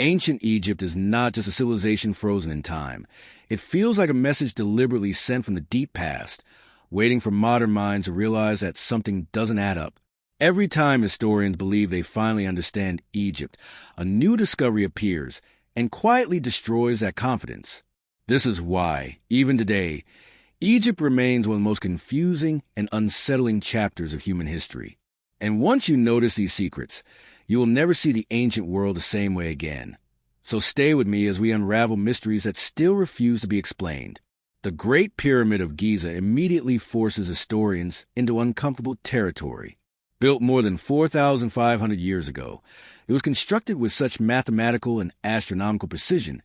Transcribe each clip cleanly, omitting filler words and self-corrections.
Ancient Egypt is not just a civilization frozen in time. It feels like a message deliberately sent from the deep past, waiting for modern minds to realize that something doesn't add up. Every time historians believe they finally understand Egypt, a new discovery appears and quietly destroys that confidence. This is why, even today, Egypt remains one of the most confusing and unsettling chapters of human history. And once you notice these secrets, you will never see the ancient world the same way again. So stay with me as we unravel mysteries that still refuse to be explained. The Great Pyramid of Giza immediately forces historians into uncomfortable territory. Built more than 4,500 years ago, it was constructed with such mathematical and astronomical precision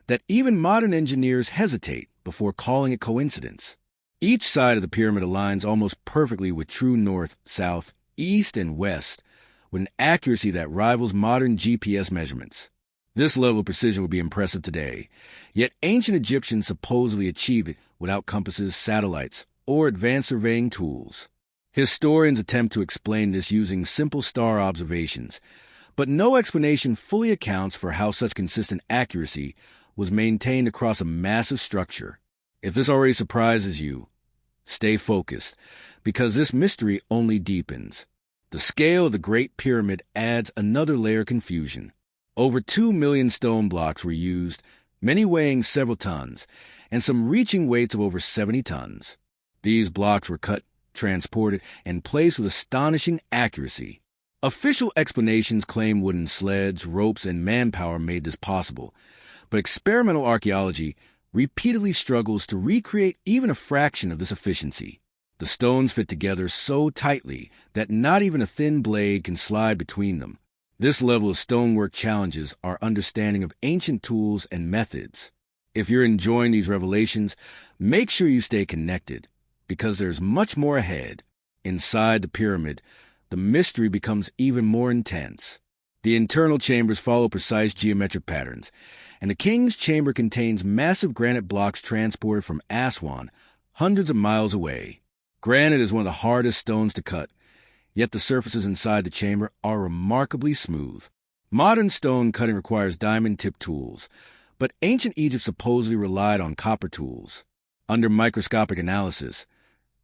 that even modern engineers hesitate before calling it coincidence. Each side of the pyramid aligns almost perfectly with true north, south, east, and west, with an accuracy that rivals modern GPS measurements. This level of precision would be impressive today, yet ancient Egyptians supposedly achieved it without compasses, satellites, or advanced surveying tools. Historians attempt to explain this using simple star observations, but no explanation fully accounts for how such consistent accuracy was maintained across a massive structure. If this already surprises you, stay focused, because this mystery only deepens. The scale of the Great Pyramid adds another layer of confusion. Over 2 million stone blocks were used, many weighing several tons, and some reaching weights of over 70 tons. These blocks were cut, transported, and placed with astonishing accuracy. Official explanations claim wooden sleds, ropes, and manpower made this possible, but experimental archaeology repeatedly struggles to recreate even a fraction of this efficiency. The stones fit together so tightly that not even a thin blade can slide between them. This level of stonework challenges our understanding of ancient tools and methods. If you're enjoying these revelations, make sure you stay connected, because there's much more ahead. Inside the pyramid, the mystery becomes even more intense. The internal chambers follow precise geometric patterns, and the king's chamber contains massive granite blocks transported from Aswan, hundreds of miles away. Granite is one of the hardest stones to cut, yet the surfaces inside the chamber are remarkably smooth. Modern stone cutting requires diamond-tipped tools, but ancient Egypt supposedly relied on copper tools. Under microscopic analysis,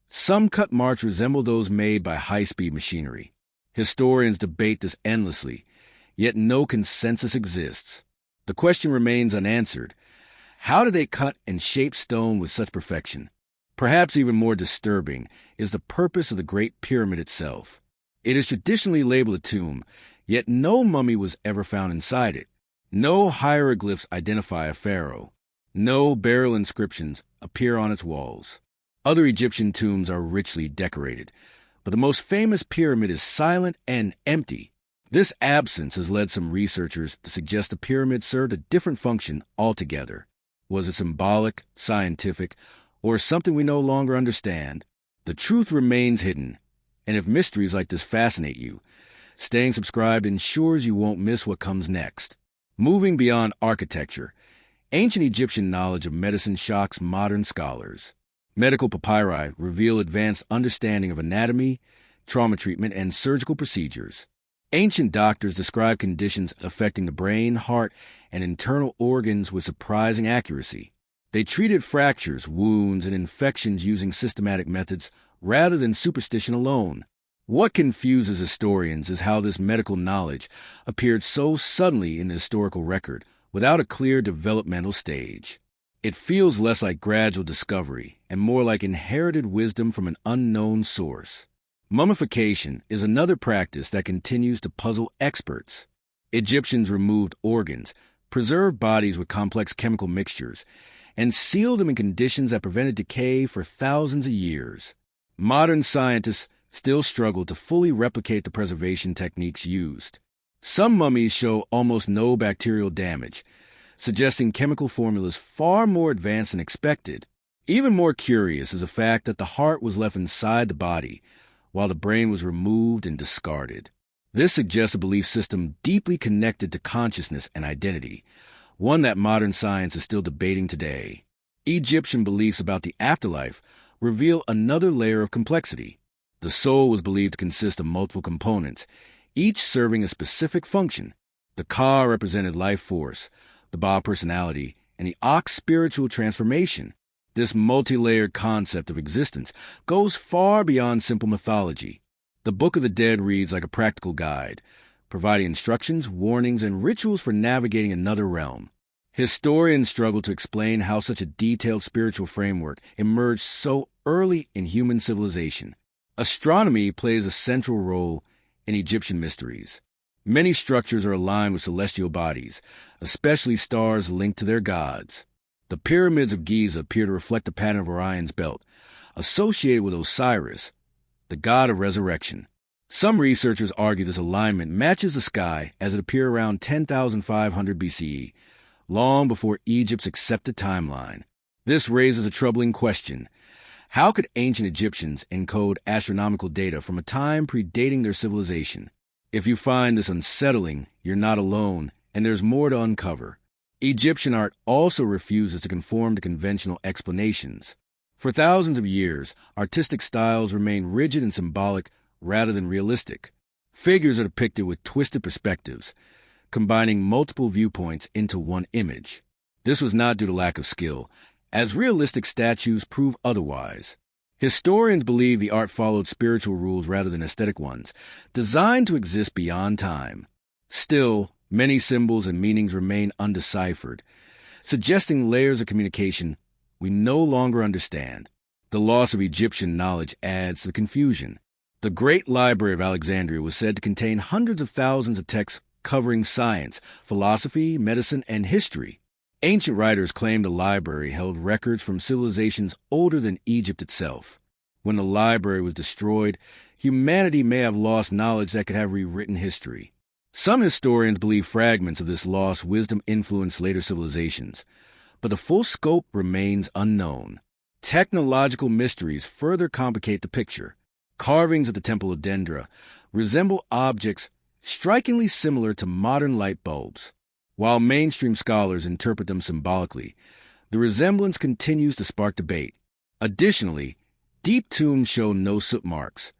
some cut marks resemble those made by high-speed machinery. Historians debate this endlessly, yet no consensus exists. The question remains unanswered. How did they cut and shape stone with such perfection? Perhaps even more disturbing is the purpose of the Great Pyramid itself. It is traditionally labeled a tomb, yet no mummy was ever found inside it. No hieroglyphs identify a pharaoh. No burial inscriptions appear on its walls. Other Egyptian tombs are richly decorated, but the most famous pyramid is silent and empty. This absence has led some researchers to suggest the pyramid served a different function altogether. Was it symbolic, scientific, or something we no longer understand? The truth remains hidden, and if mysteries like this fascinate you, staying subscribed ensures you won't miss what comes next. Moving beyond architecture, ancient Egyptian knowledge of medicine shocks modern scholars. Medical papyri reveal advanced understanding of anatomy, trauma treatment, and surgical procedures. Ancient doctors describe conditions affecting the brain, heart, and internal organs with surprising accuracy. They treated fractures, wounds, and infections using systematic methods rather than superstition alone. What confuses historians is how this medical knowledge appeared so suddenly in the historical record, without a clear developmental stage. It feels less like gradual discovery and more like inherited wisdom from an unknown source. Mummification is another practice that continues to puzzle experts. Egyptians removed organs, preserved bodies with complex chemical mixtures, and sealed them in conditions that prevented decay for thousands of years. Modern scientists still struggle to fully replicate the preservation techniques used. Some mummies show almost no bacterial damage, suggesting chemical formulas far more advanced than expected. Even more curious is the fact that the heart was left inside the body, while the brain was removed and discarded. This suggests a belief system deeply connected to consciousness and identity, one that modern science is still debating today. Egyptian beliefs about the afterlife reveal another layer of complexity. The soul was believed to consist of multiple components, each serving a specific function. The Ka represented life force, the Ba personality, and the Ox spiritual transformation. This multi-layered concept of existence goes far beyond simple mythology. The Book of the Dead reads like a practical guide, providing instructions, warnings, and rituals for navigating another realm. Historians struggle to explain how such a detailed spiritual framework emerged so early in human civilization. Astronomy plays a central role in Egyptian mysteries. Many structures are aligned with celestial bodies, especially stars linked to their gods. The pyramids of Giza appear to reflect the pattern of Orion's belt, associated with Osiris, the god of resurrection. Some researchers argue this alignment matches the sky as it appeared around 10,500 BCE, long before Egypt's accepted timeline. This raises a troubling question. How could ancient Egyptians encode astronomical data from a time predating their civilization? If you find this unsettling, you're not alone, and there's more to uncover. Egyptian art also refuses to conform to conventional explanations. For thousands of years, artistic styles remain rigid and symbolic rather than realistic. Figures are depicted with twisted perspectives, combining multiple viewpoints into one image. This was not due to lack of skill, as realistic statues prove otherwise. Historians believe the art followed spiritual rules rather than aesthetic ones, designed to exist beyond time. Still, many symbols and meanings remain undeciphered, suggesting layers of communication we no longer understand. The loss of Egyptian knowledge adds to the confusion. The Great Library of Alexandria was said to contain hundreds of thousands of texts covering science, philosophy, medicine, and history. Ancient writers claimed the library held records from civilizations older than Egypt itself. When the library was destroyed, humanity may have lost knowledge that could have rewritten history. Some historians believe fragments of this lost wisdom influenced later civilizations, but the full scope remains unknown. Technological mysteries further complicate the picture. Carvings at the Temple of Dendra resemble objects strikingly similar to modern light bulbs. While mainstream scholars interpret them symbolically, the resemblance continues to spark debate. Additionally, deep tombs show no soot marks,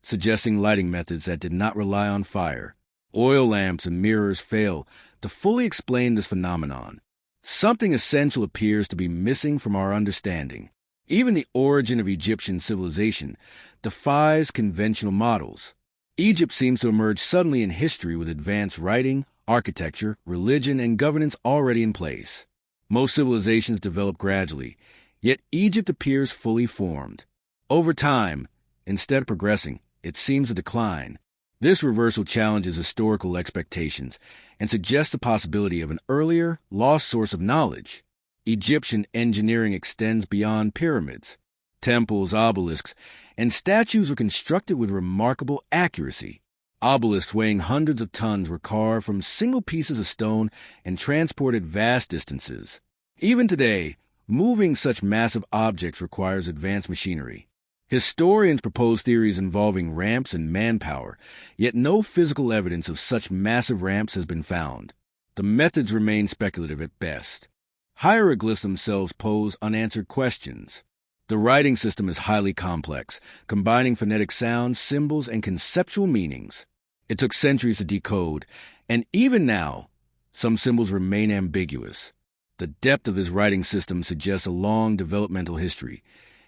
suggesting lighting methods that did not rely on fire. Oil lamps and mirrors fail to fully explain this phenomenon. Something essential appears to be missing from our understanding. Even the origin of Egyptian civilization defies conventional models. Egypt seems to emerge suddenly in history with advanced writing, architecture, religion, and governance already in place. Most civilizations develop gradually, yet Egypt appears fully formed. Over time, instead of progressing, it seems to decline. This reversal challenges historical expectations and suggests the possibility of an earlier, lost source of knowledge. Egyptian engineering extends beyond pyramids. Temples, obelisks, and statues were constructed with remarkable accuracy. Obelisks weighing hundreds of tons were carved from single pieces of stone and transported vast distances. Even today, moving such massive objects requires advanced machinery. Historians propose theories involving ramps and manpower, yet no physical evidence of such massive ramps has been found. The methods remain speculative at best. Hieroglyphs themselves pose unanswered questions. The writing system is highly complex, combining phonetic sounds, symbols, and conceptual meanings. It took centuries to decode, and even now, some symbols remain ambiguous. The depth of this writing system suggests a long developmental history,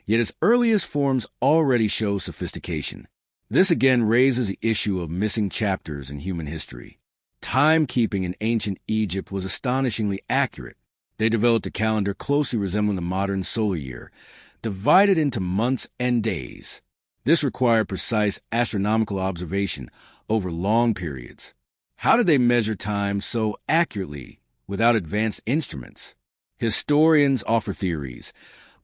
yet its earliest forms already show sophistication. This again raises the issue of missing chapters in human history. Timekeeping in ancient Egypt was astonishingly accurate. They developed a calendar closely resembling the modern solar year, divided into months and days. This required precise astronomical observation over long periods. How did they measure time so accurately without advanced instruments? Historians offer theories,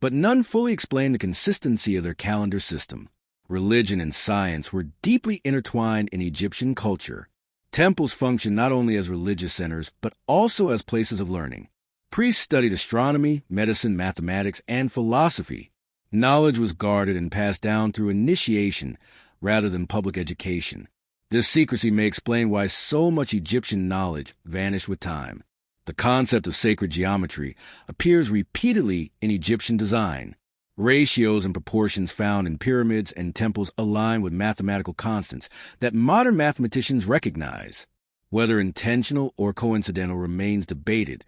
but none fully explain the consistency of their calendar system. Religion and science were deeply intertwined in Egyptian culture. Temples functioned not only as religious centers, but also as places of learning. Priests studied astronomy, medicine, mathematics, and philosophy. Knowledge was guarded and passed down through initiation rather than public education. This secrecy may explain why so much Egyptian knowledge vanished with time. The concept of sacred geometry appears repeatedly in Egyptian design. Ratios and proportions found in pyramids and temples align with mathematical constants that modern mathematicians recognize. Whether intentional or coincidental remains debated,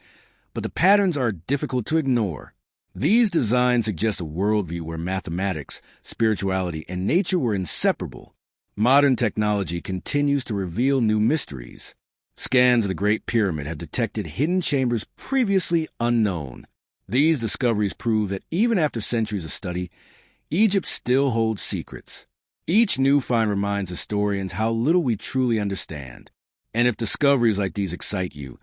but the patterns are difficult to ignore. These designs suggest a worldview where mathematics, spirituality, and nature were inseparable. Modern technology continues to reveal new mysteries. Scans of the Great Pyramid have detected hidden chambers previously unknown. These discoveries prove that even after centuries of study, Egypt still holds secrets. Each new find reminds historians how little we truly understand. And if discoveries like these excite you,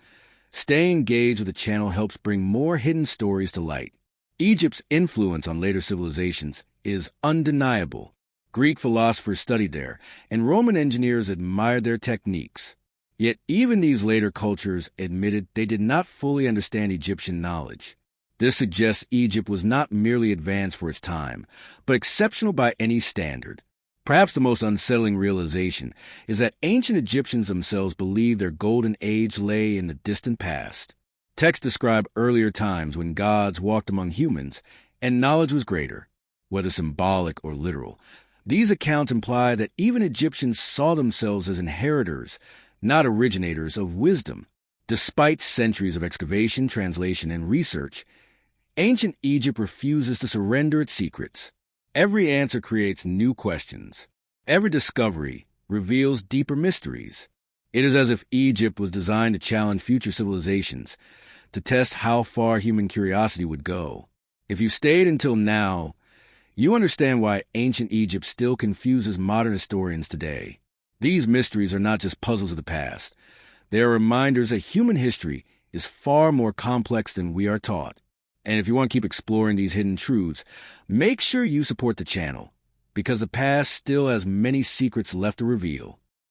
staying engaged with the channel helps bring more hidden stories to light. Egypt's influence on later civilizations is undeniable. Greek philosophers studied there, and Roman engineers admired their techniques. Yet even these later cultures admitted they did not fully understand Egyptian knowledge. This suggests Egypt was not merely advanced for its time, but exceptional by any standard. Perhaps the most unsettling realization is that ancient Egyptians themselves believed their golden age lay in the distant past. Texts describe earlier times when gods walked among humans and knowledge was greater, whether symbolic or literal. These accounts imply that even Egyptians saw themselves as inheritors, not originators of wisdom. Despite centuries of excavation, translation, and research, ancient Egypt refuses to surrender its secrets. Every answer creates new questions. Every discovery reveals deeper mysteries. It is as if Egypt was designed to challenge future civilizations, to test how far human curiosity would go. If you stayed until now, you understand why ancient Egypt still confuses modern historians today. These mysteries are not just puzzles of the past. They are reminders that human history is far more complex than we are taught. And if you want to keep exploring these hidden truths, make sure you support the channel, because the past still has many secrets left to reveal.